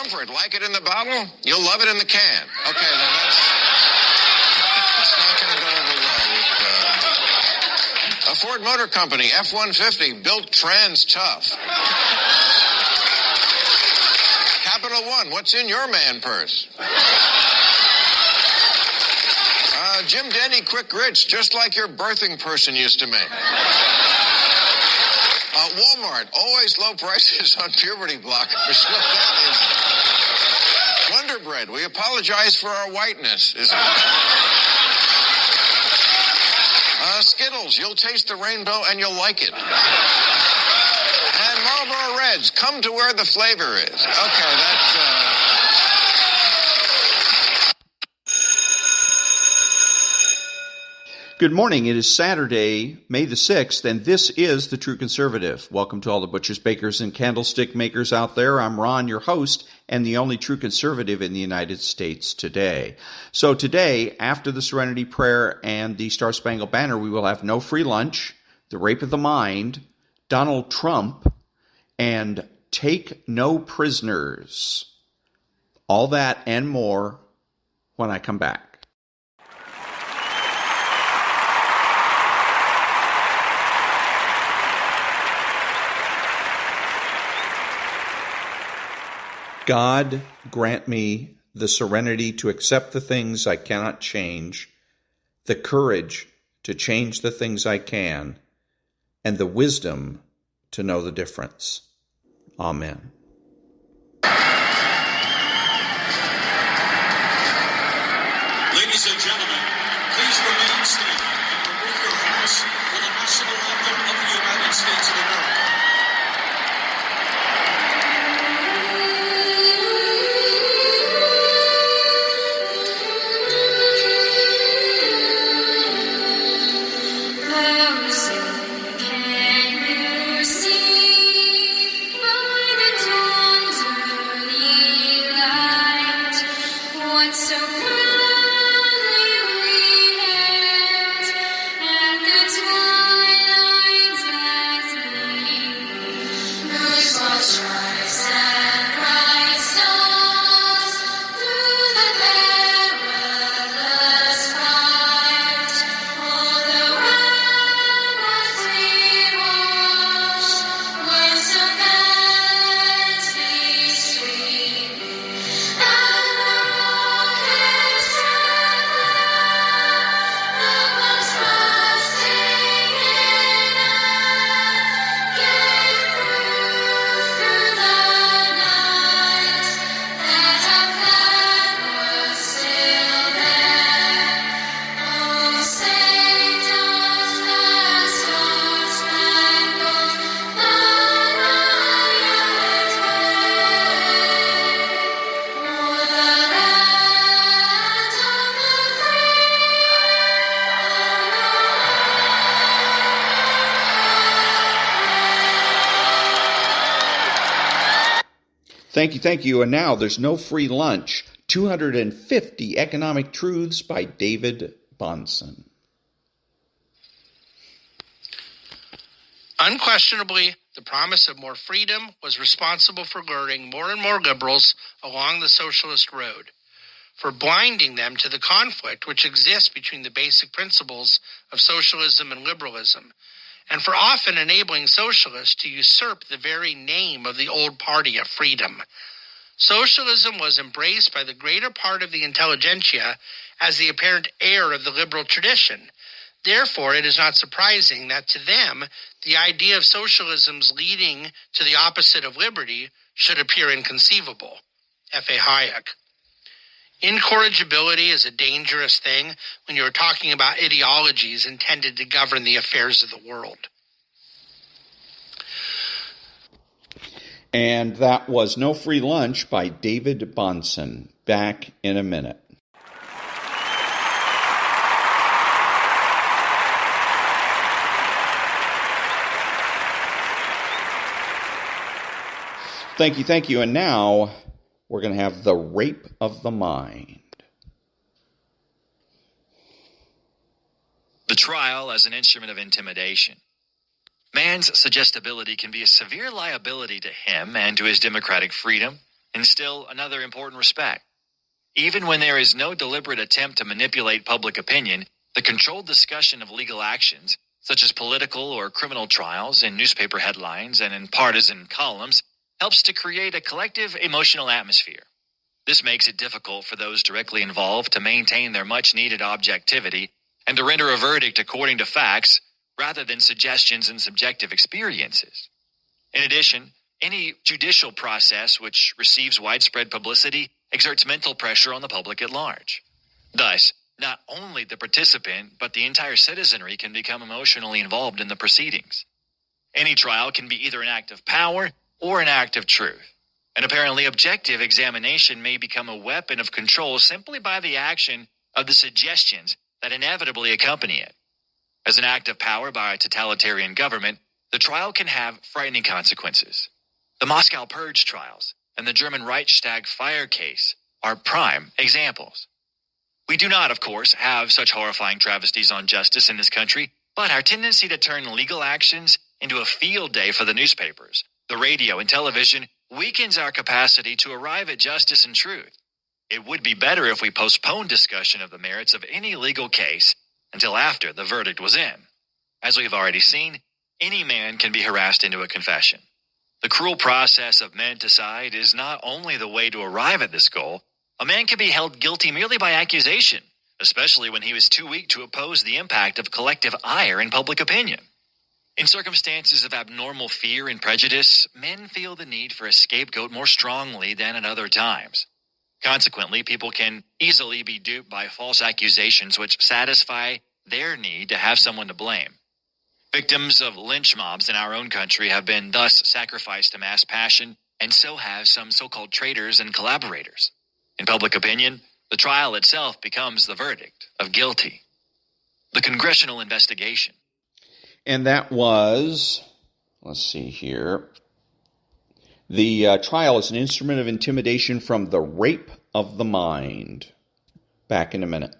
comfort. Like it in the bottle, you'll love it in the can. Okay, now that's not going to go over well with a Ford Motor Company F-150 built trans tough. Capital One, what's in your man purse? Jim Denny Quick Grits, just like your birthing person used to make. Walmart, always low prices on puberty blockers. What that is. Wonder Bread, we apologize for our whiteness. Skittles, you'll taste the rainbow and you'll like it. And Marlboro Reds, come to where the flavor is. Okay, that's... Good morning. It is Saturday, May the 6th, and this is The True Conservative. Welcome to all the butchers, bakers, and candlestick makers out there. I'm Ron, your host, and the only true conservative in the United States today. So today, after the Serenity Prayer and the Star-Spangled Banner, we will have no free lunch, the rape of the mind, Donald Trump, and take no prisoners. All that and more when I come back. God, grant me the serenity to accept the things I cannot change, the courage to change the things I can, and the wisdom to know the difference. Amen. Ladies and gentlemen, please remain standing and remove your hats for the national anthem of the United States of America. Thank you. And now there's no free lunch. 250 Economic Truths by David-Bahnsen. Unquestionably, the promise of more freedom was responsible for luring more and more liberals along the socialist road, for blinding them to the conflict which exists between the basic principles of socialism and liberalism, and for often enabling socialists to usurp the very name of the old party of freedom. Socialism was embraced by the greater part of the intelligentsia as the apparent heir of the liberal tradition. Therefore, it is not surprising that to them, the idea of socialism's leading to the opposite of liberty should appear inconceivable. F.A. Hayek. Incorrigibility is a dangerous thing when you are talking about ideologies intended to govern the affairs of the world. And that was No Free Lunch by David-Bahnsen. Back in a minute. Thank you. And now we're going to have the rape of the mind. The trial as an instrument of intimidation. Man's suggestibility can be a severe liability to him and to his democratic freedom. in still another important respect. Even when there is no deliberate attempt to manipulate public opinion, the controlled discussion of legal actions, such as political or criminal trials in newspaper headlines and in partisan columns, helps to create a collective emotional atmosphere. This makes it difficult for those directly involved to maintain their much-needed objectivity and to render a verdict according to facts rather than suggestions and subjective experiences. In addition, any judicial process which receives widespread publicity exerts mental pressure on the public at large. Thus, not only the participant, but the entire citizenry can become emotionally involved in the proceedings. Any trial can be either an act of power or an act of truth. An apparently objective examination may become a weapon of control simply by the action of the suggestions that inevitably accompany it. As an act of power by a totalitarian government, the trial can have frightening consequences. The Moscow Purge trials and the German Reichstag fire case are prime examples. We do not, of course, have such horrifying travesties on justice in this country, but our tendency to turn legal actions into a field day for the newspapers, the radio, and television weakens our capacity to arrive at justice and truth. It would be better if we postponed discussion of the merits of any legal case until after the verdict was in. As we have already seen, any man can be harassed into a confession. The cruel process of menticide is not only the way to arrive at this goal. A man can be held guilty merely by accusation, especially when he was too weak to oppose the impact of collective ire in public opinion. In circumstances of abnormal fear and prejudice, men feel the need for a scapegoat more strongly than at other times. Consequently, people can easily be duped by false accusations which satisfy their need to have someone to blame. Victims of lynch mobs in our own country have been thus sacrificed to mass passion, and so have some so-called traitors and collaborators. In public opinion, the trial itself becomes the verdict of guilty. The congressional investigation. And that was, let's see here, the trial is an instrument of intimidation from the rape of the mind. Back in a minute.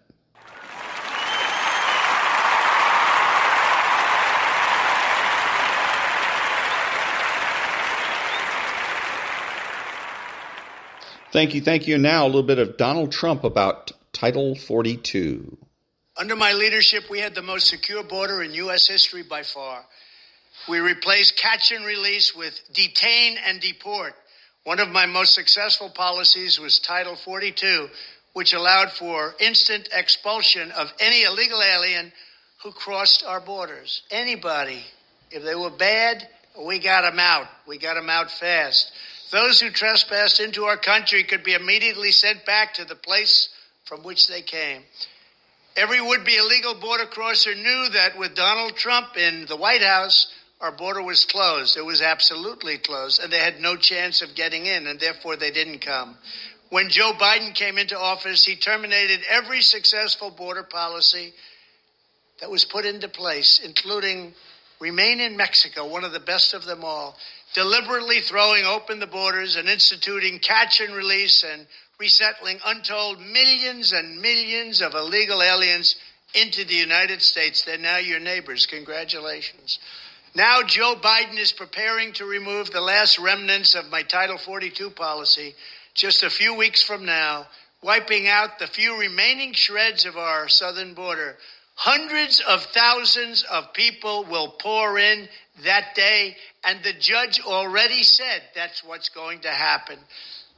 Thank you. And now a little bit of Donald Trump about Title 42. Under my leadership, we had the most secure border in U.S. history by far. We replaced catch and release with detain and deport. One of my most successful policies was Title 42, which allowed for instant expulsion of any illegal alien who crossed our borders. Anybody. If they were bad, we got them out. We got them out fast. Those who trespassed into our country could be immediately sent back to the place from which they came. Every would-be illegal border crosser knew that with Donald Trump in the White House, our border was closed. It was absolutely closed, and they had no chance of getting in, and therefore they didn't come. When Joe Biden came into office, he terminated every successful border policy that was put into place, including Remain in Mexico, one of the best of them all, deliberately throwing open the borders and instituting catch and release and resettling untold millions and millions of illegal aliens into the United States. They're now your neighbors. Congratulations. Now Joe Biden is preparing to remove the last remnants of my Title 42 policy just a few weeks from now, wiping out the few remaining shreds of our southern border. Hundreds of thousands of people will pour in that day, and the judge already said that's what's going to happen.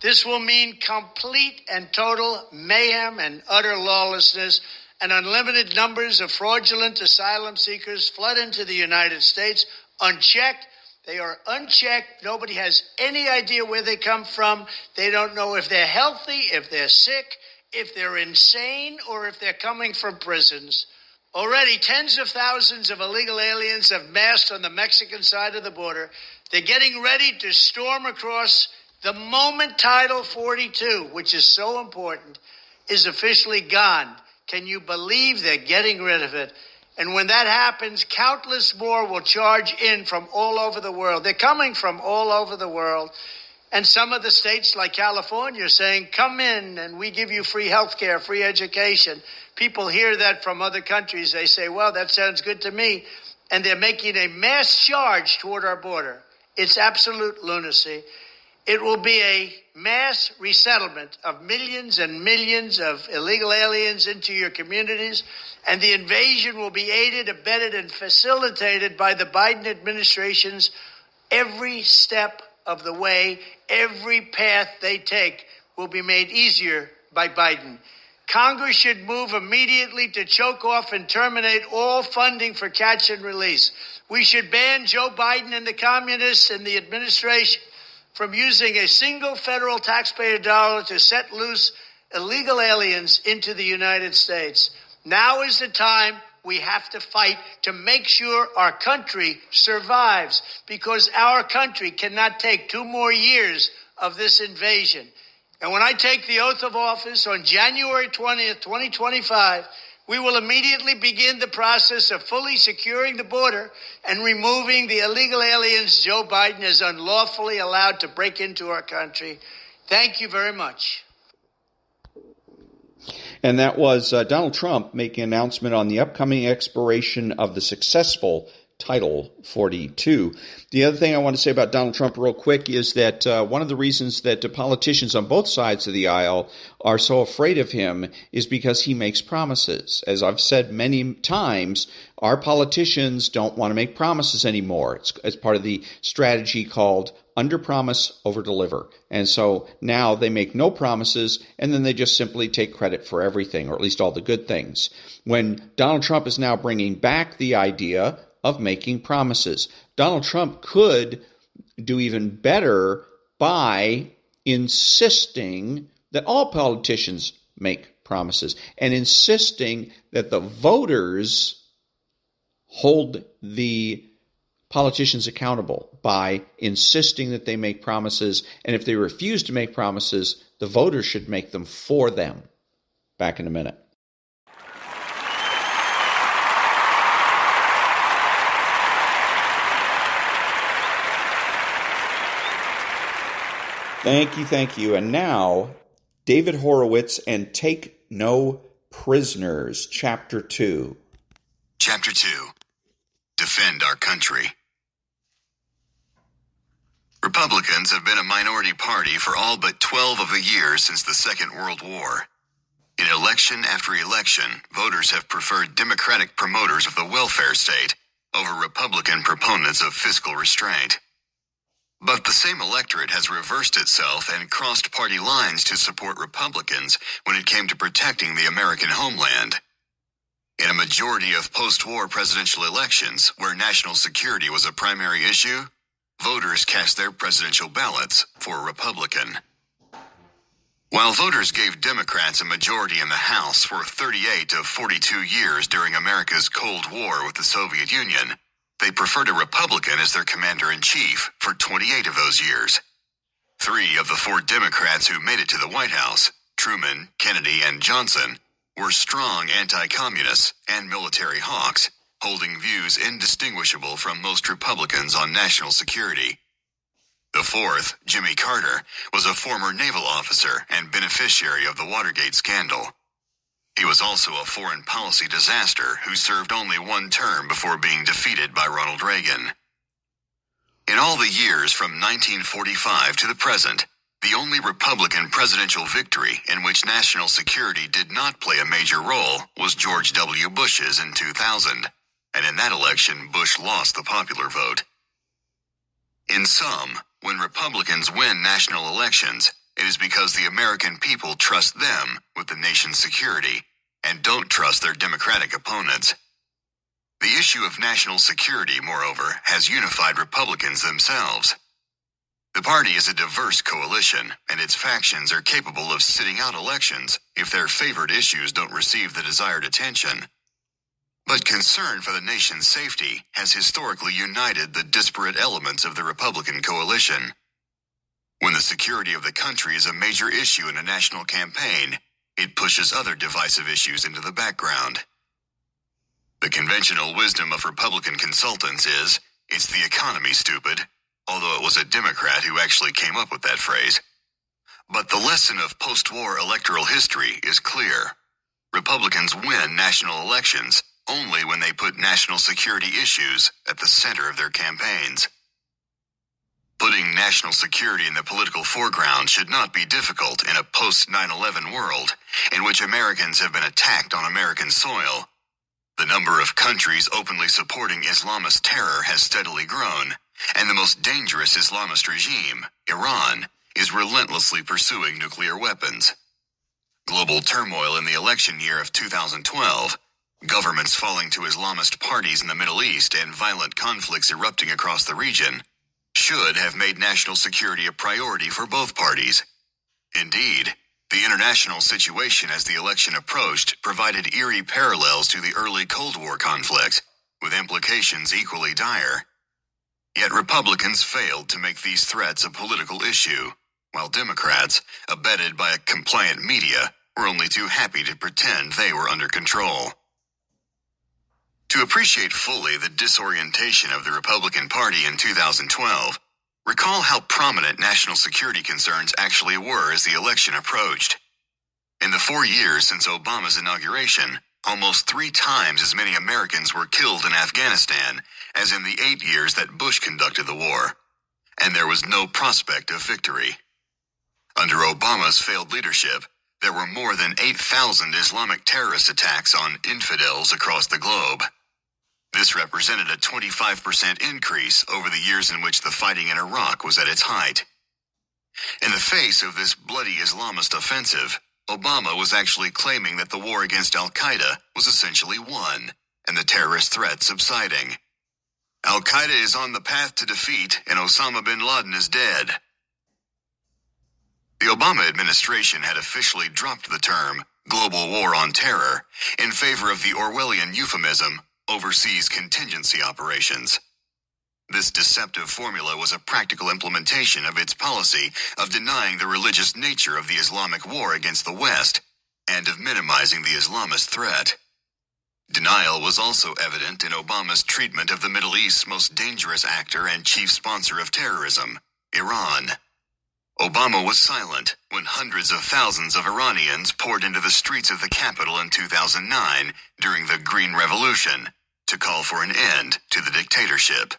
This will mean complete and total mayhem and utter lawlessness, and unlimited numbers of fraudulent asylum seekers flood into the United States unchecked. They are unchecked. Nobody has any idea where they come from. They don't know if they're healthy, if they're sick, if they're insane, or if they're coming from prisons. Already, tens of thousands of illegal aliens have massed on the Mexican side of the border. They're getting ready to storm across the moment Title 42, which is so important, is officially gone. Can you believe they're getting rid of it? And when that happens, countless more will charge in from all over the world. They're coming from all over the world. And some of the states like California are saying, come in and we give you free health care, free education. People hear that from other countries. They say, well, that sounds good to me. And they're making a mass charge toward our border. It's absolute lunacy. It will be a mass resettlement of millions and millions of illegal aliens into your communities, and the invasion will be aided, abetted, and facilitated by the Biden administration's every step of the way. Every path they take will be made easier by Biden. Congress should move immediately to choke off and terminate all funding for catch and release. We should ban Joe Biden and the communists and the administration from using a single federal taxpayer dollar to set loose illegal aliens into the United States. Now is the time we have to fight to make sure our country survives, because our country cannot take 2 more years of this invasion. And when I take the oath of office on January 20th, 2025, we will immediately begin the process of fully securing the border and removing the illegal aliens Joe Biden has unlawfully allowed to break into our country. Thank you very much. And that was Donald Trump making an announcement on the upcoming expiration of the successful Title 42. The other thing I want to say about Donald Trump real quick is that one of the reasons that the politicians on both sides of the aisle are so afraid of him is because he makes promises. As I've said many times, our politicians don't want to make promises anymore. It's part of the strategy called under-promise, over-deliver. And so now they make no promises, and then they just simply take credit for everything, or at least all the good things. When Donald Trump is now bringing back the idea of making promises, Donald Trump could do even better by insisting that all politicians make promises and insisting that the voters hold the politicians accountable by insisting that they make promises. And if they refuse to make promises, the voters should make them for them. Back in a minute. Thank you. And now, David Horowitz and Take No Prisoners, Chapter 2. Chapter 2. Defend Our Country. Republicans have been a minority party for all but 12 of the years since the Second World War. In election after election, voters have preferred Democratic promoters of the welfare state over Republican proponents of fiscal restraint. But the same electorate has reversed itself and crossed party lines to support Republicans when it came to protecting the American homeland. In a majority of post-war presidential elections, where national security was a primary issue, voters cast their presidential ballots for a Republican. While voters gave Democrats a majority in the House for 38 of 42 years during America's Cold War with the Soviet Union, they preferred a Republican as their commander-in-chief for 28 of those years. 3 of the 4 Democrats who made it to the White House, Truman, Kennedy, and Johnson, were strong anti-communists and military hawks, holding views indistinguishable from most Republicans on national security. The 4th, Jimmy Carter, was a former naval officer and beneficiary of the Watergate scandal. He was also a foreign policy disaster who served only 1 term before being defeated by Ronald Reagan. In all the years from 1945 to the present, the only Republican presidential victory in which national security did not play a major role was George W. Bush's in 2000, and in that election Bush lost the popular vote. In sum, when Republicans win national elections, it is because the American people trust them with the nation's security and don't trust their Democratic opponents. The issue of national security, moreover, has unified Republicans themselves. The party is a diverse coalition, and its factions are capable of sitting out elections if their favored issues don't receive the desired attention. But concern for the nation's safety has historically united the disparate elements of the Republican coalition. When the security of the country is a major issue in a national campaign, it pushes other divisive issues into the background. The conventional wisdom of Republican consultants is, it's the economy, stupid, although it was a Democrat who actually came up with that phrase. But the lesson of post-war electoral history is clear. Republicans win national elections only when they put national security issues at the center of their campaigns. Putting national security in the political foreground should not be difficult in a post-9/11 world in which Americans have been attacked on American soil. The number of countries openly supporting Islamist terror has steadily grown, and the most dangerous Islamist regime, Iran, is relentlessly pursuing nuclear weapons. Global turmoil in the election year of 2012, governments falling to Islamist parties in the Middle East, and violent conflicts erupting across the region should have made national security a priority for both parties. Indeed, the international situation as the election approached provided eerie parallels to the early Cold War conflicts, with implications equally dire. Yet Republicans failed to make these threats a political issue, while Democrats, abetted by a compliant media, were only too happy to pretend they were under control. To appreciate fully the disorientation of the Republican Party in 2012, recall how prominent national security concerns actually were as the election approached. In the 4 years since Obama's inauguration, almost 3 times as many Americans were killed in Afghanistan as in the 8 years that Bush conducted the war, and there was no prospect of victory. Under Obama's failed leadership, there were more than 8,000 Islamic terrorist attacks on infidels across the globe. This represented a 25% increase over the years in which the fighting in Iraq was at its height. In the face of this bloody Islamist offensive, Obama was actually claiming that the war against al-Qaeda was essentially won, and the terrorist threat subsiding. Al-Qaeda is on the path to defeat, and Osama bin Laden is dead. The Obama administration had officially dropped the term global war on terror in favor of the Orwellian euphemism overseas contingency operations. This deceptive formula was a practical implementation of its policy of denying the religious nature of the Islamic war against the West and of minimizing the Islamist threat. Denial was also evident in Obama's treatment of the Middle East's most dangerous actor and chief sponsor of terrorism, Iran. Obama was silent when hundreds of thousands of Iranians poured into the streets of the capital in 2009 during the Green Revolution to call for an end to the dictatorship.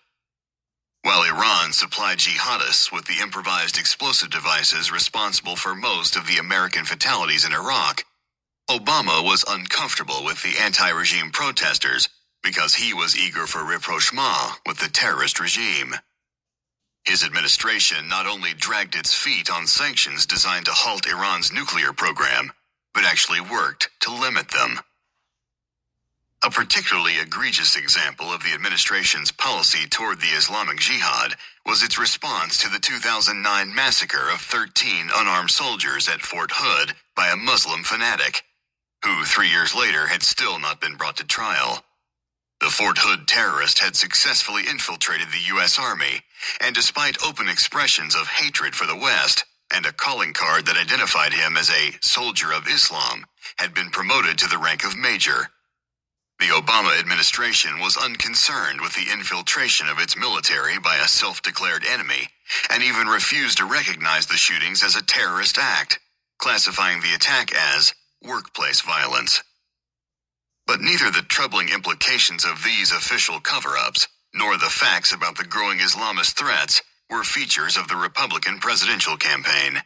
While Iran supplied jihadists with the improvised explosive devices responsible for most of the American fatalities in Iraq, Obama was uncomfortable with the anti-regime protesters because he was eager for rapprochement with the terrorist regime. His administration not only dragged its feet on sanctions designed to halt Iran's nuclear program, but actually worked to limit them. A particularly egregious example of the administration's policy toward the Islamic Jihad was its response to the 2009 massacre of 13 unarmed soldiers at Fort Hood by a Muslim fanatic, who 3 years later had still not been brought to trial. The Fort Hood terrorist had successfully infiltrated the U.S. Army, and despite open expressions of hatred for the West and a calling card that identified him as a soldier of Islam, had been promoted to the rank of major. The Obama administration was unconcerned with the infiltration of its military by a self-declared enemy, and even refused to recognize the shootings as a terrorist act, classifying the attack as workplace violence. But neither the troubling implications of these official cover-ups, nor the facts about the growing Islamist threats were features of the Republican presidential campaign.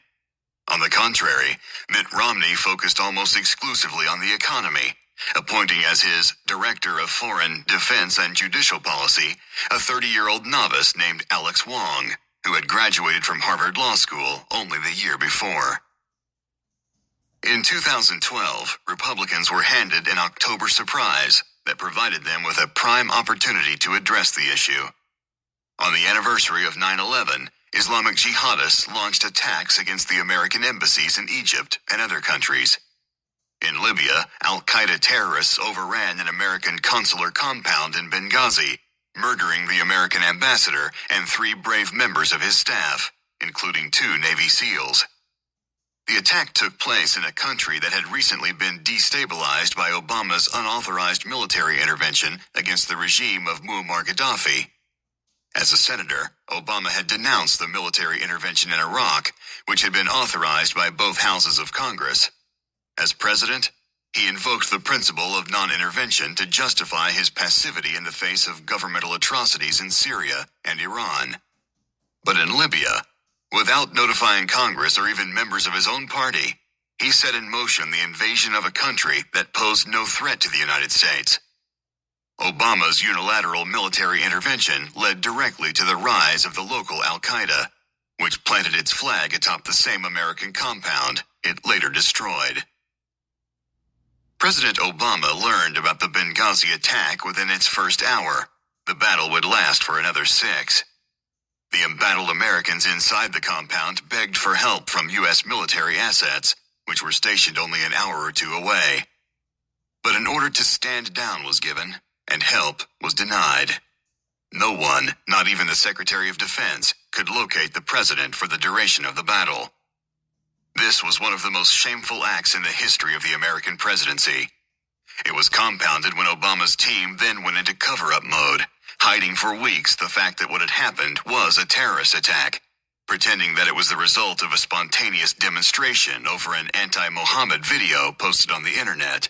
On the contrary, Mitt Romney focused almost exclusively on the economy, appointing as his Director of Foreign, Defense, and Judicial Policy a 30-year-old novice named Alex Wong, who had graduated from Harvard Law School only the year before. In 2012, Republicans were handed an October surprise that provided them with a prime opportunity to address the issue. On the anniversary of 9/11, Islamic jihadists launched attacks against the American embassies in Egypt and other countries. In Libya, al-Qaeda terrorists overran an American consular compound in Benghazi, murdering the American ambassador and 3 brave members of his staff, including 2 Navy SEALs. The attack took place in a country that had recently been destabilized by Obama's unauthorized military intervention against the regime of Muammar Gaddafi. As a senator, Obama had denounced the military intervention in Iraq, which had been authorized by both houses of Congress. As president, he invoked the principle of non-intervention to justify his passivity in the face of governmental atrocities in Syria and Iran. But in Libya, Without notifying Congress or even members of his own party, he set in motion the invasion of a country that posed no threat to the United States. Obama's unilateral military intervention led directly to the rise of the local Al-Qaeda, which planted its flag atop the same American compound it later destroyed. President Obama learned about the Benghazi attack within its first hour. The battle would last for another 6. The embattled Americans inside the compound begged for help from U.S. military assets, which were stationed only an hour or 2 away. But an order to stand down was given, and help was denied. No one, not even the Secretary of Defense, could locate the president for the duration of the battle. This was one of the most shameful acts in the history of the American presidency. It was compounded when Obama's team then went into cover-up mode, hiding for weeks the fact that what had happened was a terrorist attack, pretending that it was the result of a spontaneous demonstration over an anti-Mohammed video posted on the internet.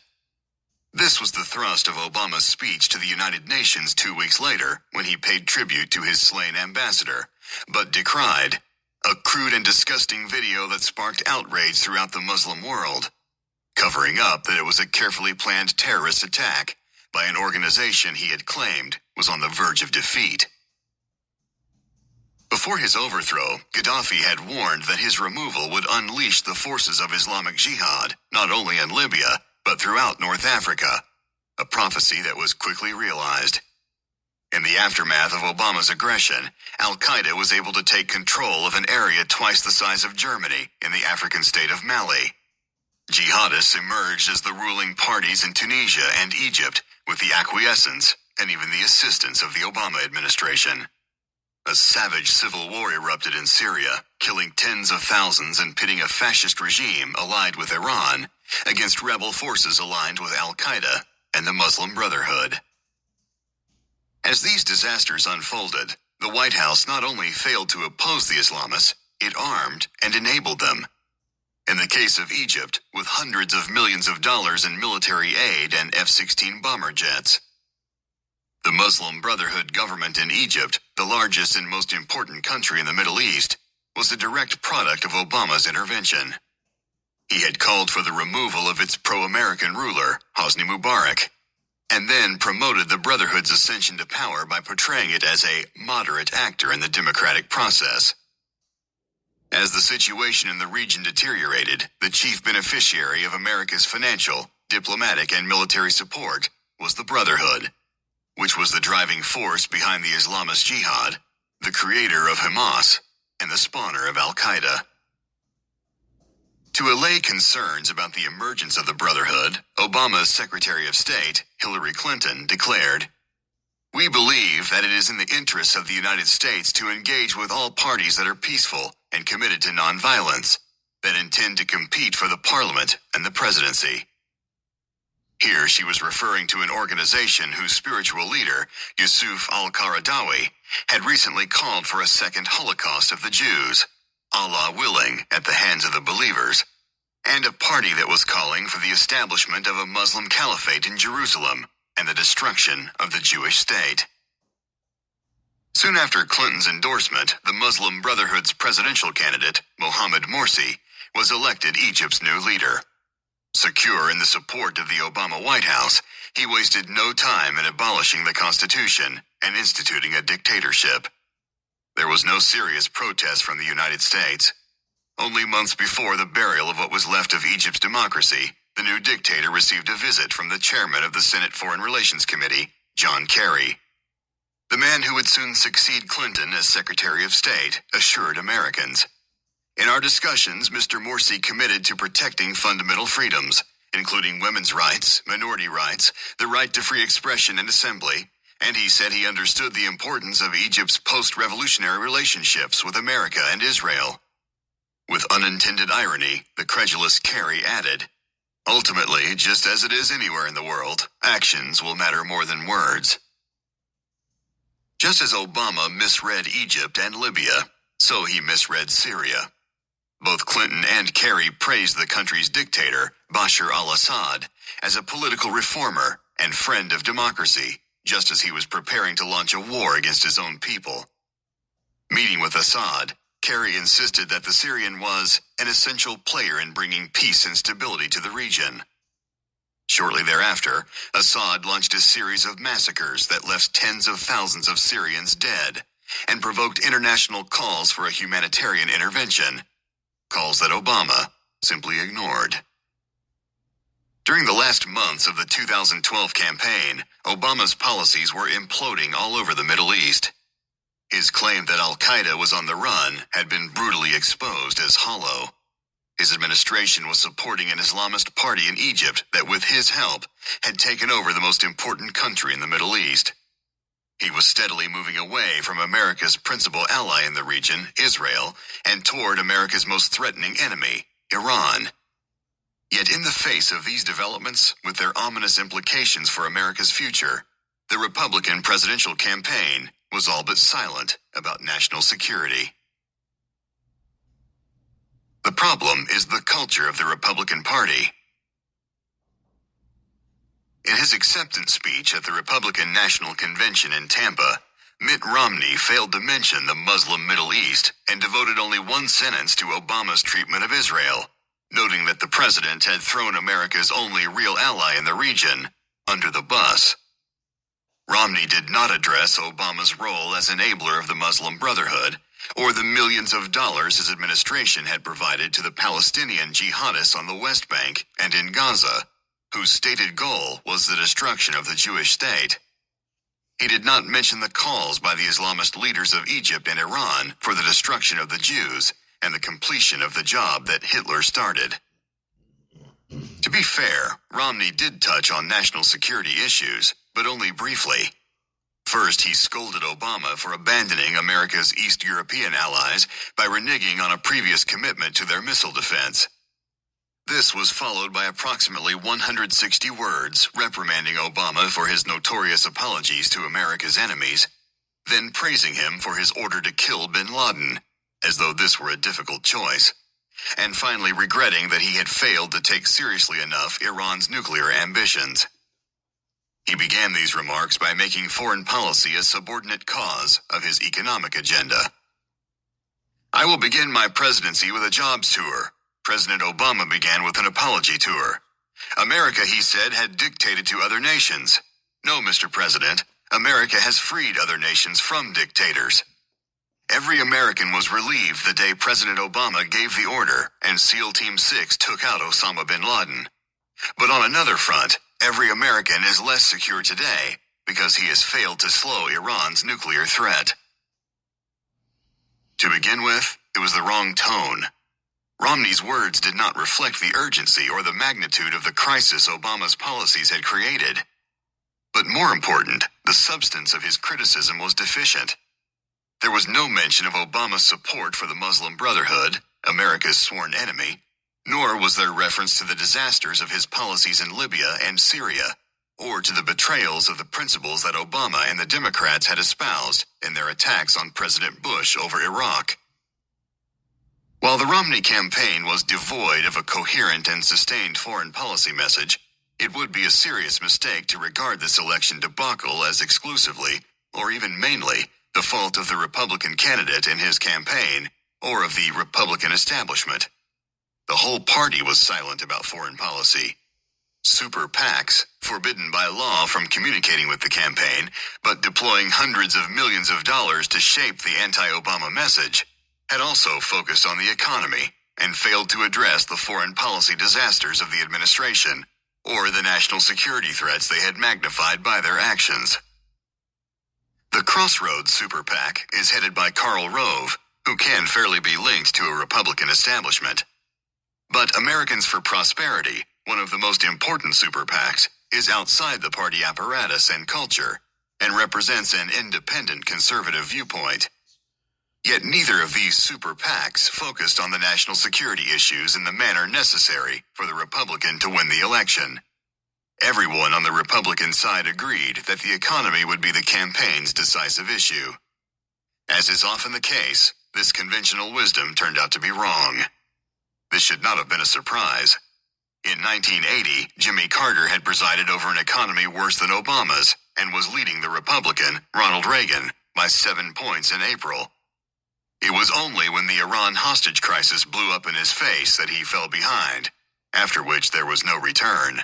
This was the thrust of Obama's speech to the United Nations 2 weeks later when he paid tribute to his slain ambassador, but decried a crude and disgusting video that sparked outrage throughout the Muslim world, covering up that it was a carefully planned terrorist attack by an organization he had claimed was on the verge of defeat. Before his overthrow, Gaddafi had warned that his removal would unleash the forces of Islamic Jihad, not only in Libya, but throughout North Africa, a prophecy that was quickly realized. In the aftermath of Obama's aggression, Al-Qaeda was able to take control of an area twice the size of Germany in the African state of Mali. Jihadists emerged as the ruling parties in Tunisia and Egypt with the acquiescence and even the assistance of the Obama administration. A savage civil war erupted in Syria, killing tens of thousands and pitting a fascist regime allied with Iran against rebel forces aligned with Al-Qaeda and the Muslim Brotherhood. As these disasters unfolded, the White House not only failed to oppose the Islamists, it armed and enabled them. In the case of Egypt, with hundreds of millions of dollars in military aid and F-16 bomber jets. The Muslim Brotherhood government in Egypt, the largest and most important country in the Middle East, was a direct product of Obama's intervention. He had called for the removal of its pro-American ruler, Hosni Mubarak, and then promoted the Brotherhood's ascension to power by portraying it as a moderate actor in the democratic process. As the situation in the region deteriorated, the chief beneficiary of America's financial, diplomatic, and military support was the Brotherhood, which was the driving force behind the Islamist Jihad, the creator of Hamas, and the spawner of Al-Qaeda. To allay concerns about the emergence of the Brotherhood, Obama's Secretary of State, Hillary Clinton, declared, "We believe that it is in the interests of the United States to engage with all parties that are peaceful and committed to nonviolence, that intend to compete for the parliament and the presidency." Here she was referring to an organization whose spiritual leader, Yusuf al-Qaradawi, had recently called for a second Holocaust of the Jews, Allah willing, at the hands of the believers, and a party that was calling for the establishment of a Muslim caliphate in Jerusalem and the destruction of the Jewish state. Soon after Clinton's endorsement, the Muslim Brotherhood's presidential candidate, Mohammed Morsi, was elected Egypt's new leader. Secure in the support of the Obama White House, he wasted no time in abolishing the Constitution and instituting a dictatorship. There was no serious protest from the United States. Only months before the burial of what was left of Egypt's democracy, the new dictator received a visit from the chairman of the Senate Foreign Relations Committee, John Kerry. The man who would soon succeed Clinton as Secretary of State assured Americans, "In our discussions, Mr. Morsi committed to protecting fundamental freedoms, including women's rights, minority rights, the right to free expression and assembly, and he said he understood the importance of Egypt's post-revolutionary relationships with America and Israel." With unintended irony, the credulous Kerry added, "Ultimately, just as it is anywhere in the world, actions will matter more than words." Just as Obama misread Egypt and Libya, so he misread Syria. Both Clinton and Kerry praised the country's dictator, Bashar al-Assad, as a political reformer and friend of democracy, just as he was preparing to launch a war against his own people. Meeting with Assad, Kerry insisted that the Syrian was an essential player in bringing peace and stability to the region. Shortly thereafter, Assad launched a series of massacres that left tens of thousands of Syrians dead and provoked international calls for a humanitarian intervention, calls that Obama simply ignored. During the last months of the 2012 campaign, Obama's policies were imploding all over the Middle East. His claim that al-Qaeda was on the run had been brutally exposed as hollow. His administration was supporting an Islamist party in Egypt that, with his help, had taken over the most important country in the Middle East. He was steadily moving away from America's principal ally in the region, Israel, and toward America's most threatening enemy, Iran. Yet in the face of these developments, with their ominous implications for America's future, the Republican presidential campaign was all but silent about national security. The problem is the culture of the Republican Party. In his acceptance speech at the Republican National Convention in Tampa, Mitt Romney failed to mention the Muslim Middle East and devoted only one sentence to Obama's treatment of Israel, noting that the president had thrown America's only real ally in the region under the bus. Romney did not address Obama's role as enabler of the Muslim Brotherhood, or the millions of dollars his administration had provided to the Palestinian jihadists on the West Bank and in Gaza, whose stated goal was the destruction of the Jewish state. He did not mention the calls by the Islamist leaders of Egypt and Iran for the destruction of the Jews and the completion of the job that Hitler started. To be fair, Romney did touch on national security issues, but only briefly. First, he scolded Obama for abandoning America's East European allies by reneging on a previous commitment to their missile defense. This was followed by approximately 160 words reprimanding Obama for his notorious apologies to America's enemies, then praising him for his order to kill bin Laden, as though this were a difficult choice, and finally regretting that he had failed to take seriously enough Iran's nuclear ambitions. He began these remarks by making foreign policy a subordinate cause of his economic agenda. "I will begin my presidency with a jobs tour." President Obama began with an apology tour. America, he said, had dictated to other nations. No, Mr. President, America has freed other nations from dictators. Every American was relieved the day President Obama gave the order and SEAL Team 6 took out Osama bin Laden. But on another front, every American is less secure today because he has failed to slow Iran's nuclear threat. To begin with, it was the wrong tone. Romney's words did not reflect the urgency or the magnitude of the crisis Obama's policies had created. But more important, the substance of his criticism was deficient. There was no mention of Obama's support for the Muslim Brotherhood, America's sworn enemy, nor was there reference to the disasters of his policies in Libya and Syria, or to the betrayals of the principles that Obama and the Democrats had espoused in their attacks on President Bush over Iraq. While the Romney campaign was devoid of a coherent and sustained foreign policy message, it would be a serious mistake to regard this election debacle as exclusively, or even mainly, the fault of the Republican candidate in his campaign, or of the Republican establishment. The whole party was silent about foreign policy. Super PACs, forbidden by law from communicating with the campaign, but deploying hundreds of millions of dollars to shape the anti-Obama message, had also focused on the economy and failed to address the foreign policy disasters of the administration or the national security threats they had magnified by their actions. The Crossroads Super PAC is headed by Karl Rove, who can fairly be linked to a Republican establishment. But Americans for Prosperity, one of the most important super PACs, is outside the party apparatus and culture and represents an independent conservative viewpoint. Yet neither of these super PACs focused on the national security issues in the manner necessary for the Republican to win the election. Everyone on the Republican side agreed that the economy would be the campaign's decisive issue. As is often the case, this conventional wisdom turned out to be wrong. This should not have been a surprise. In 1980, Jimmy Carter had presided over an economy worse than Obama's and was leading the Republican, Ronald Reagan, by 7 points in April. It was only when the Iran hostage crisis blew up in his face that he fell behind, after which there was no return.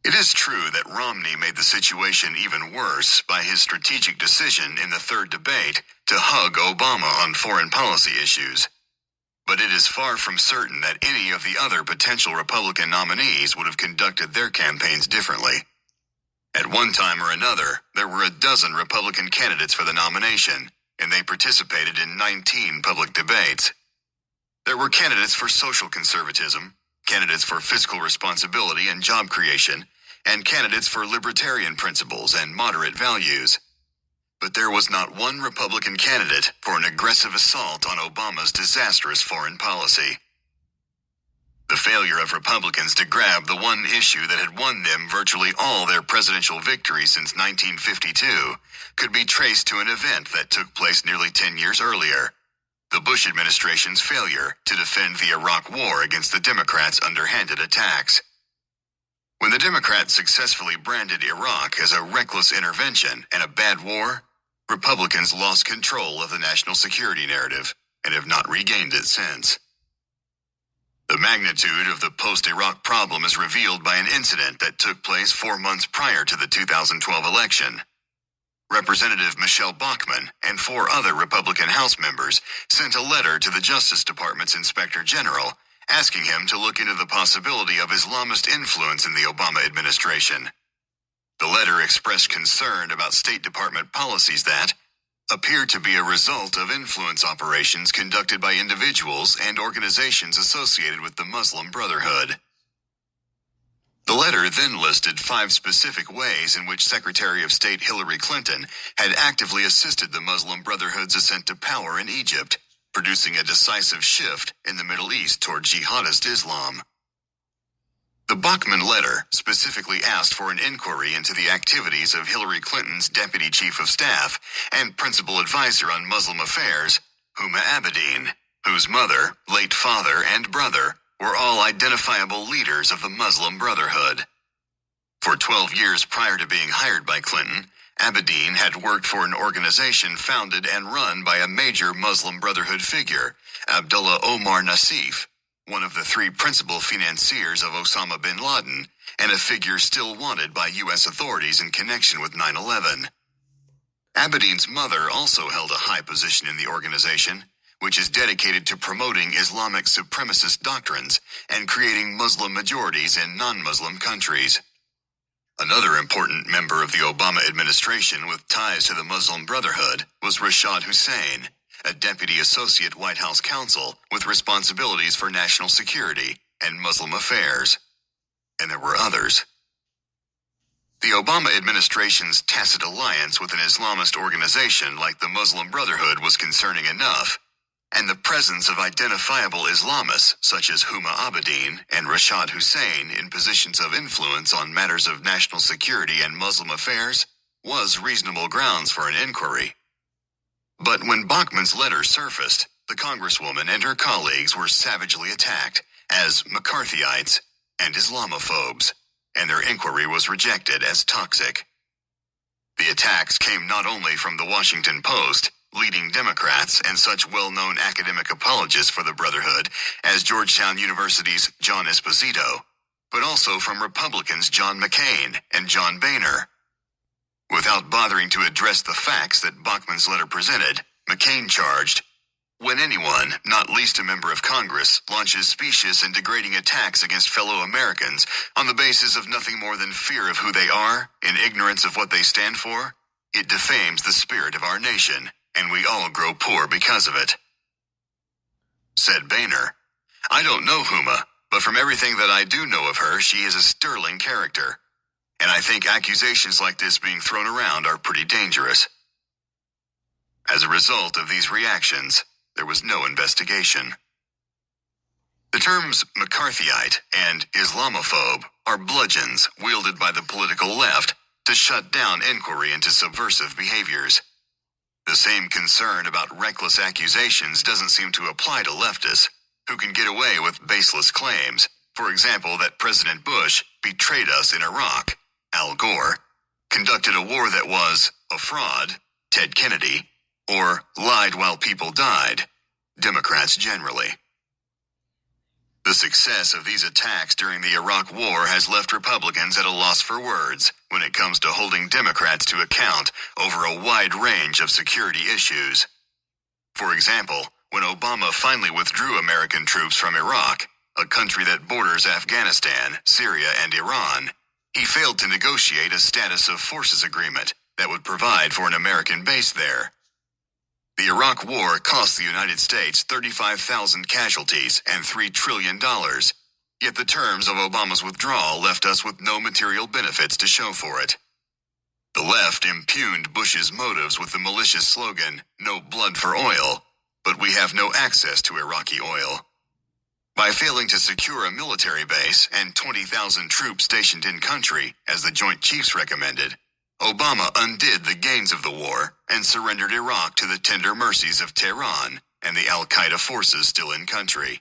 It is true that Romney made the situation even worse by his strategic decision in the third debate to hug Obama on foreign policy issues. But it is far from certain that any of the other potential Republican nominees would have conducted their campaigns differently. At one time or another, there were a dozen Republican candidates for the nomination, and they participated in 19 public debates. There were candidates for social conservatism, candidates for fiscal responsibility and job creation, and candidates for libertarian principles and moderate values. But there was not one Republican candidate for an aggressive assault on Obama's disastrous foreign policy. The failure of Republicans to grab the one issue that had won them virtually all their presidential victories since 1952 could be traced to an event that took place nearly 10 years earlier: the Bush administration's failure to defend the Iraq War against the Democrats' underhanded attacks. When the Democrats successfully branded Iraq as a reckless intervention and a bad war, Republicans lost control of the national security narrative and have not regained it since. The magnitude of the post-Iraq problem is revealed by an incident that took place 4 months prior to the 2012 election. Representative Michelle Bachmann and 4 other Republican House members sent a letter to the Justice Department's Inspector General asking him to look into the possibility of Islamist influence in the Obama administration. The letter expressed concern about State Department policies that appear to be a result of influence operations conducted by individuals and organizations associated with the Muslim Brotherhood. The letter then listed 5 specific ways in which Secretary of State Hillary Clinton had actively assisted the Muslim Brotherhood's ascent to power in Egypt, producing a decisive shift in the Middle East toward jihadist Islam. The Bachmann letter specifically asked for an inquiry into the activities of Hillary Clinton's Deputy Chief of Staff and Principal Advisor on Muslim Affairs, Huma Abedin, whose mother, late father, and brother were all identifiable leaders of the Muslim Brotherhood. For 12 years prior to being hired by Clinton, Abedin had worked for an organization founded and run by a major Muslim Brotherhood figure, Abdullah Omar Nassif, one of the 3 principal financiers of Osama bin Laden, and a figure still wanted by U.S. authorities in connection with 9/11. Abedin's mother also held a high position in the organization, which is dedicated to promoting Islamic supremacist doctrines and creating Muslim majorities in non-Muslim countries. Another important member of the Obama administration with ties to the Muslim Brotherhood was Rashad Hussain, a deputy associate White House counsel with responsibilities for national security and Muslim affairs. And there were others. The Obama administration's tacit alliance with an Islamist organization like the Muslim Brotherhood was concerning enough, and the presence of identifiable Islamists such as Huma Abedin and Rashad Hussain in positions of influence on matters of national security and Muslim affairs was reasonable grounds for an inquiry. But when Bachmann's letter surfaced, the Congresswoman and her colleagues were savagely attacked as McCarthyites and Islamophobes, and their inquiry was rejected as toxic. The attacks came not only from the Washington Post, leading Democrats, and such well-known academic apologists for the Brotherhood as Georgetown University's John Esposito, but also from Republicans John McCain and John Boehner. Without bothering to address the facts that Bachmann's letter presented, McCain charged, "When anyone, not least a member of Congress, launches specious and degrading attacks against fellow Americans on the basis of nothing more than fear of who they are and ignorance of what they stand for, it defames the spirit of our nation, and we all grow poor because of it." Said Boehner, "I don't know Huma, but from everything that I do know of her, she is a sterling character. And I think accusations like this being thrown around are pretty dangerous." As a result of these reactions, there was no investigation. The terms McCarthyite and Islamophobe are bludgeons wielded by the political left to shut down inquiry into subversive behaviors. The same concern about reckless accusations doesn't seem to apply to leftists, who can get away with baseless claims, for example that President Bush betrayed us in Iraq, Al Gore, conducted a war that was a fraud, Ted Kennedy, or lied while people died, Democrats generally. The success of these attacks during the Iraq War has left Republicans at a loss for words when it comes to holding Democrats to account over a wide range of security issues. For example, when Obama finally withdrew American troops from Iraq, a country that borders Afghanistan, Syria, and Iran, he failed to negotiate a status of forces agreement that would provide for an American base there. The Iraq War cost the United States 35,000 casualties and $3 trillion, yet the terms of Obama's withdrawal left us with no material benefits to show for it. The left impugned Bush's motives with the malicious slogan, "No blood for oil," but we have no access to Iraqi oil. By failing to secure a military base and 20,000 troops stationed in country, as the Joint Chiefs recommended, Obama undid the gains of the war and surrendered Iraq to the tender mercies of Tehran and the al-Qaeda forces still in country.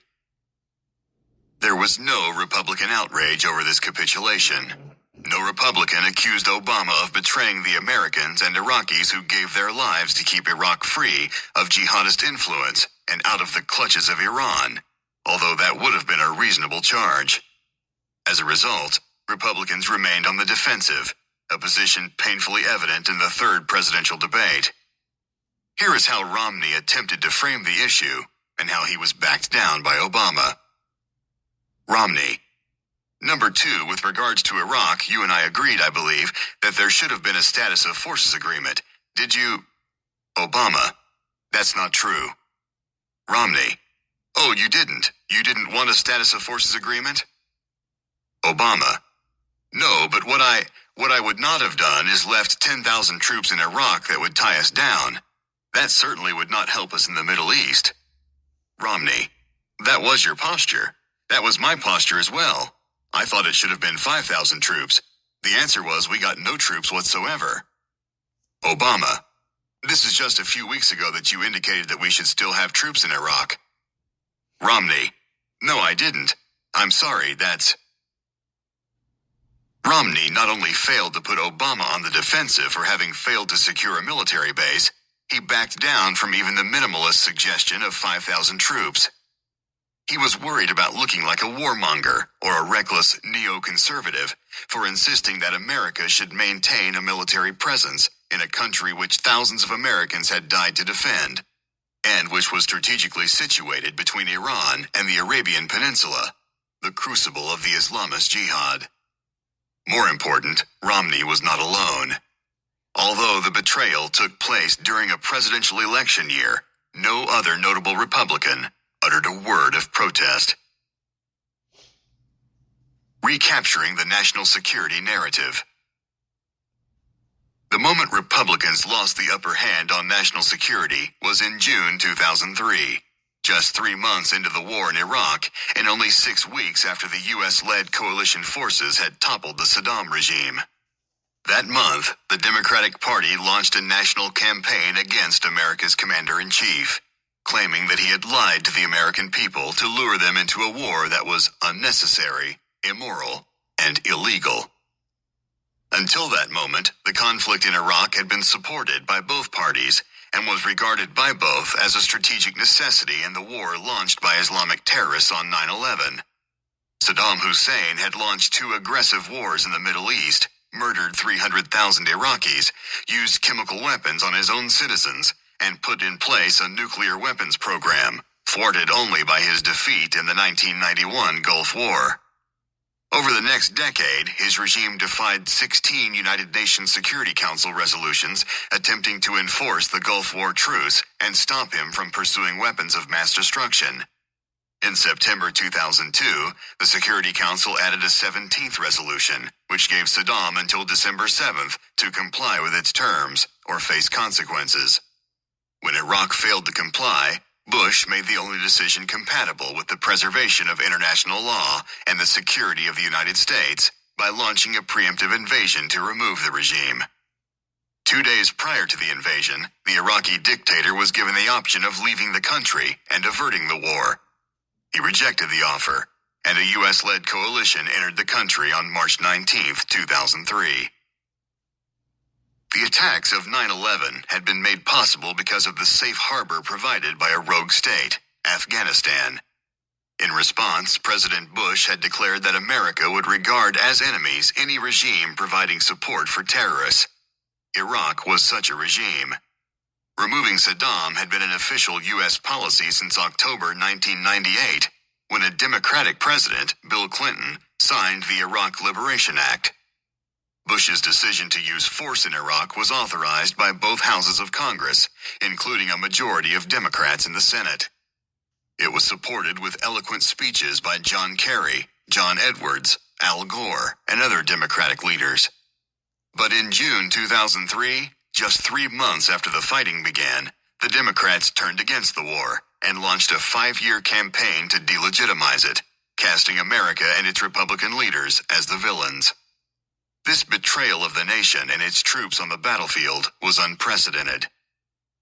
There was no Republican outrage over this capitulation. No Republican accused Obama of betraying the Americans and Iraqis who gave their lives to keep Iraq free of jihadist influence and out of the clutches of Iran, although that would have been a reasonable charge. As a result, Republicans remained on the defensive, a position painfully evident in the third presidential debate. Here is how Romney attempted to frame the issue and how he was backed down by Obama. Romney: Number 2, with regards to Iraq, you and I agreed, I believe, that there should have been a status of forces agreement. Did you? Obama: That's not true. Romney: Oh, you didn't? You didn't want a status of forces agreement? Obama: No, but what I would not have done is left 10,000 troops in Iraq that would tie us down. That certainly would not help us in the Middle East. Romney: That was your posture. That was my posture as well. I thought it should have been 5,000 troops. The answer was we got no troops whatsoever. Obama: This is just a few weeks ago that you indicated that we should still have troops in Iraq. Romney: No, I didn't. I'm sorry, that's... Romney not only failed to put Obama on the defensive for having failed to secure a military base, he backed down from even the minimalist suggestion of 5,000 troops. He was worried about looking like a warmonger or a reckless neoconservative for insisting that America should maintain a military presence in a country which thousands of Americans had died to defend, and which was strategically situated between Iran and the Arabian Peninsula, the crucible of the Islamist jihad. More important, Romney was not alone. Although the betrayal took place during a presidential election year, no other notable Republican uttered a word of protest. Recapturing the national security narrative. The moment Republicans lost the upper hand on national security was in June 2003, just 3 months into the war in Iraq and only 6 weeks after the U.S.-led coalition forces had toppled the Saddam regime. That month, the Democratic Party launched a national campaign against America's commander-in-chief, claiming that he had lied to the American people to lure them into a war that was unnecessary, immoral, and illegal. Until that moment, the conflict in Iraq had been supported by both parties and was regarded by both as a strategic necessity in the war launched by Islamic terrorists on 9/11. Saddam Hussein had launched 2 aggressive wars in the Middle East, murdered 300,000 Iraqis, used chemical weapons on his own citizens, and put in place a nuclear weapons program, thwarted only by his defeat in the 1991 Gulf War. Over the next decade, his regime defied 16 United Nations Security Council resolutions attempting to enforce the Gulf War truce and stop him from pursuing weapons of mass destruction. In September 2002, the Security Council added a 17th resolution, which gave Saddam until December 7th to comply with its terms or face consequences. When Iraq failed to comply, Bush made the only decision compatible with the preservation of international law and the security of the United States by launching a preemptive invasion to remove the regime. 2 days prior to the invasion, the Iraqi dictator was given the option of leaving the country and averting the war. He rejected the offer, and a U.S.-led coalition entered the country on March 19, 2003. The attacks of 9/11 had been made possible because of the safe harbor provided by a rogue state, Afghanistan. In response, President Bush had declared that America would regard as enemies any regime providing support for terrorists. Iraq was such a regime. Removing Saddam had been an official U.S. policy since October 1998, when a Democratic president, Bill Clinton, signed the Iraq Liberation Act. Bush's decision to use force in Iraq was authorized by both houses of Congress, including a majority of Democrats in the Senate. It was supported with eloquent speeches by John Kerry, John Edwards, Al Gore, and other Democratic leaders. But in June 2003, just 3 months after the fighting began, the Democrats turned against the war and launched a 5-year campaign to delegitimize it, casting America and its Republican leaders as the villains. This betrayal of the nation and its troops on the battlefield was unprecedented.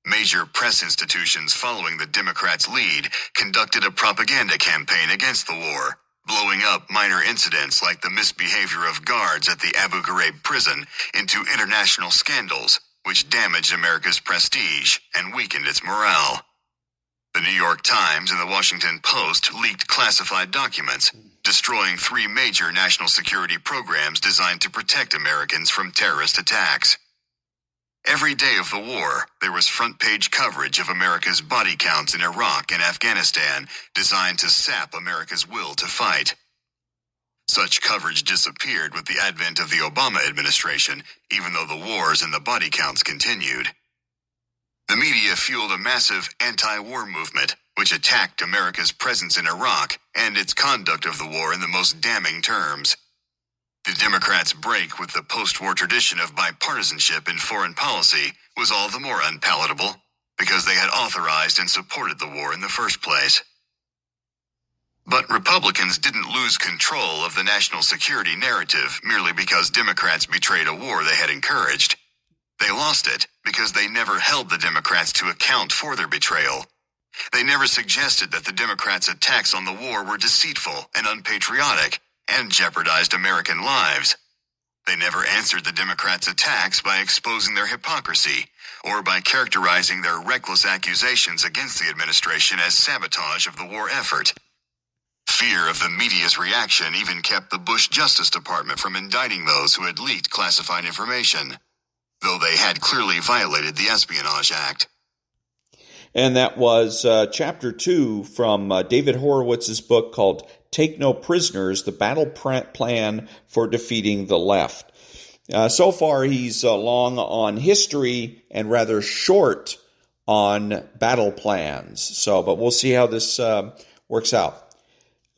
Major press institutions following the Democrats' lead conducted a propaganda campaign against the war, blowing up minor incidents like the misbehavior of guards at the Abu Ghraib prison into international scandals, which damaged America's prestige and weakened its morale. The New York Times and the Washington Post leaked classified documents, destroying 3 major national security programs designed to protect Americans from terrorist attacks. Every day of the war, there was front-page coverage of America's body counts in Iraq and Afghanistan designed to sap America's will to fight. Such coverage disappeared with the advent of the Obama administration, even though the wars and the body counts continued. The media fueled a massive anti-war movement, which attacked America's presence in Iraq and its conduct of the war in the most damning terms. The Democrats' break with the post-war tradition of bipartisanship in foreign policy was all the more unpalatable because they had authorized and supported the war in the first place. But Republicans didn't lose control of the national security narrative merely because Democrats betrayed a war they had encouraged. They lost it because they never held the Democrats to account for their betrayal. They never suggested that the Democrats' attacks on the war were deceitful and unpatriotic and jeopardized American lives. They never answered the Democrats' attacks by exposing their hypocrisy or by characterizing their reckless accusations against the administration as sabotage of the war effort. Fear of the media's reaction even kept the Bush Justice Department from indicting those who had leaked classified information, though they had clearly violated the Espionage Act. And that was Chapter 2 from David Horowitz's book called Take No Prisoners, The Battle Plan for Defeating the Left. So far, he's long on history and rather short on battle plans. But we'll see how this works out.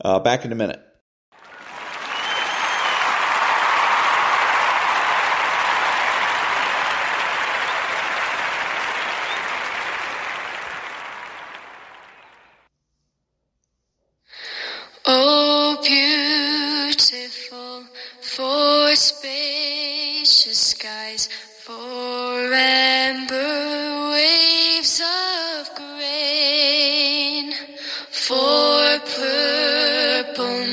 Back in a minute. Oh, beautiful for spacious skies, for amber waves of grain, for purple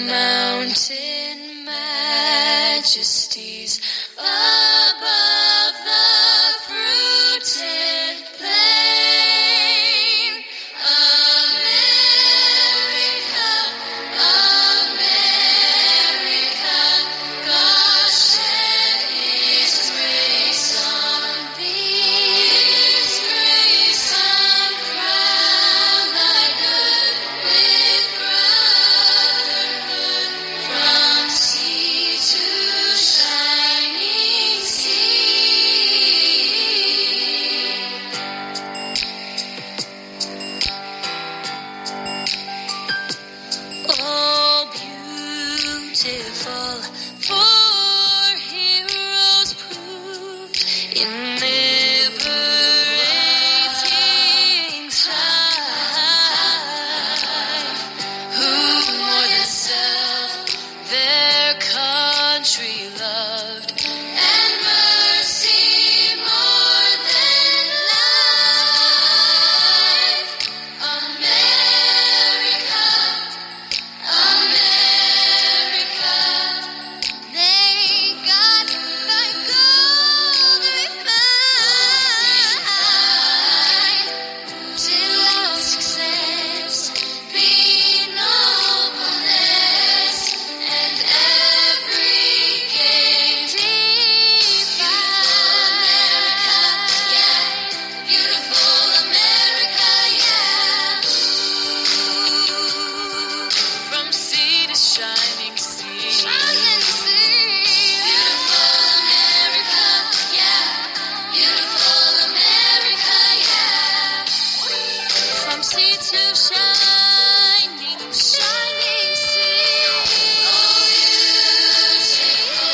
sea to shining, shining sea. Oh, beautiful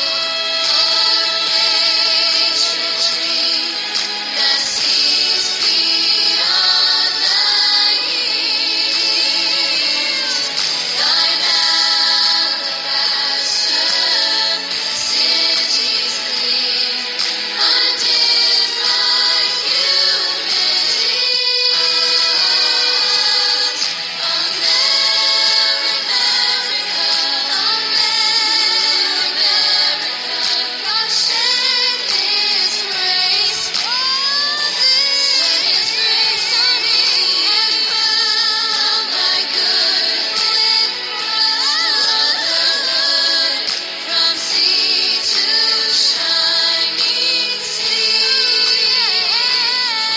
formation tree that sees beyond the years. Thine alabaster cities gleam, undimmed by human tears. America, God shed His grace on thee, and crown thy good with brotherhood from sea to shining sea,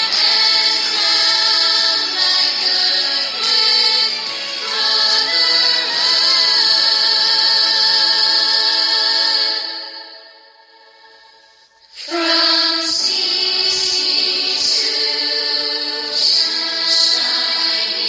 and crown thy good with brotherhood. From sea to shining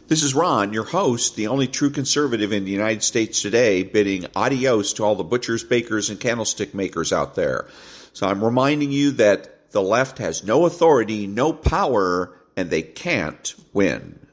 This is Ron, your host, the only true conservative in the United States today, bidding adios to all the butchers, bakers, and candlestick makers out there. So I'm reminding you that the left has no authority, no power, and they can't win.